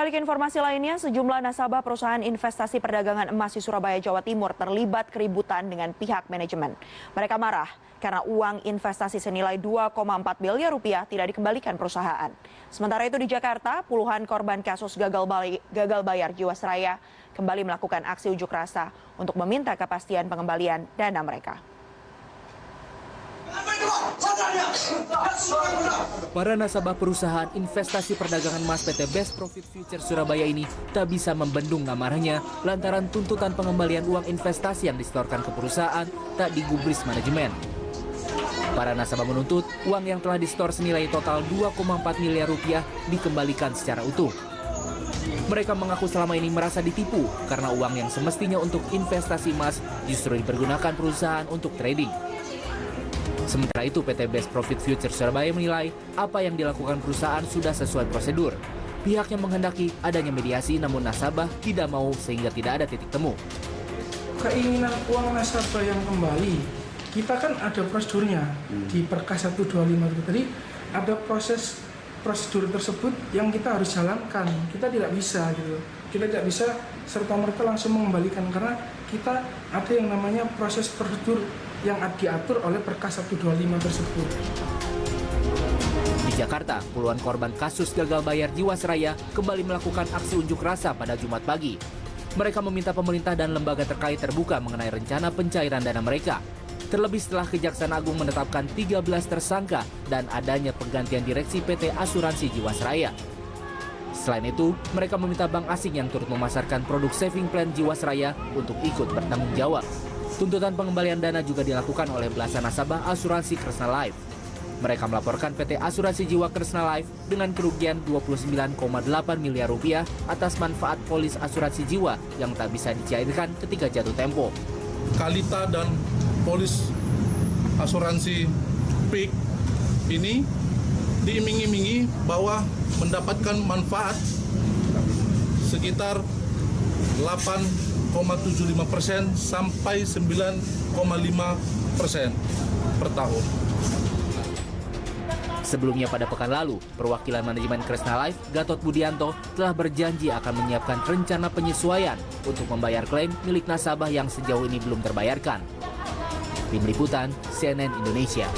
Balik informasi lainnya, sejumlah nasabah perusahaan investasi perdagangan emas di Surabaya, Jawa Timur terlibat keributan dengan pihak manajemen. Mereka marah karena uang investasi senilai 2,4 miliar rupiah tidak dikembalikan perusahaan. Sementara itu di Jakarta, puluhan korban kasus gagal bayar Jiwasraya kembali melakukan aksi unjuk rasa untuk meminta kepastian pengembalian dana mereka. Para nasabah perusahaan investasi perdagangan emas PT Best Profit Future Surabaya ini tak bisa membendung amarahnya lantaran tuntutan pengembalian uang investasi yang disetorkan ke perusahaan tak digubris manajemen. Para nasabah menuntut uang yang telah disetor senilai total 2,4 miliar rupiah dikembalikan secara utuh. Mereka mengaku selama ini merasa ditipu karena uang yang semestinya untuk investasi emas justru dipergunakan perusahaan untuk trading. Sementara itu, PT Best Profit Future Surabaya menilai apa yang dilakukan perusahaan sudah sesuai prosedur. Pihaknya menghendaki adanya mediasi, namun nasabah tidak mau sehingga tidak ada titik temu. Keinginan uang nasabah yang kembali, kita kan ada prosedurnya di Perkas 125 itu tadi ada prosedur tersebut yang kita harus jalankan. Kita tidak bisa gitu. Kita tidak bisa serta-merta langsung mengembalikan karena kita ada yang namanya proses prosedur yang diatur oleh Perkas 125 tersebut. Di Jakarta, puluhan korban kasus gagal bayar Jiwasraya kembali melakukan aksi unjuk rasa pada Jumat pagi. Mereka meminta pemerintah dan lembaga terkait terbuka mengenai rencana pencairan dana mereka. Terlebih setelah Kejaksaan Agung menetapkan 13 tersangka dan adanya penggantian direksi PT Asuransi Jiwasraya. Selain itu, mereka meminta bank asing yang turut memasarkan produk saving plan Jiwasraya untuk ikut bertanggung jawab. Tuntutan pengembalian dana juga dilakukan oleh belasan nasabah asuransi Kresna Life. Mereka melaporkan PT Asuransi Jiwa Kresna Life dengan kerugian 29,8 miliar rupiah atas manfaat polis asuransi jiwa yang tak bisa dicairkan ketika jatuh tempo. Kalita dan polis asuransi PIK ini diiming-imingi bahwa mendapatkan manfaat sekitar 8,75% sampai 9,5% per tahun. Sebelumnya pada pekan lalu, perwakilan manajemen Kresna Life, Gatot Budianto, telah berjanji akan menyiapkan rencana penyesuaian untuk membayar klaim milik nasabah yang sejauh ini belum terbayarkan. Tim Liputan, CNN Indonesia.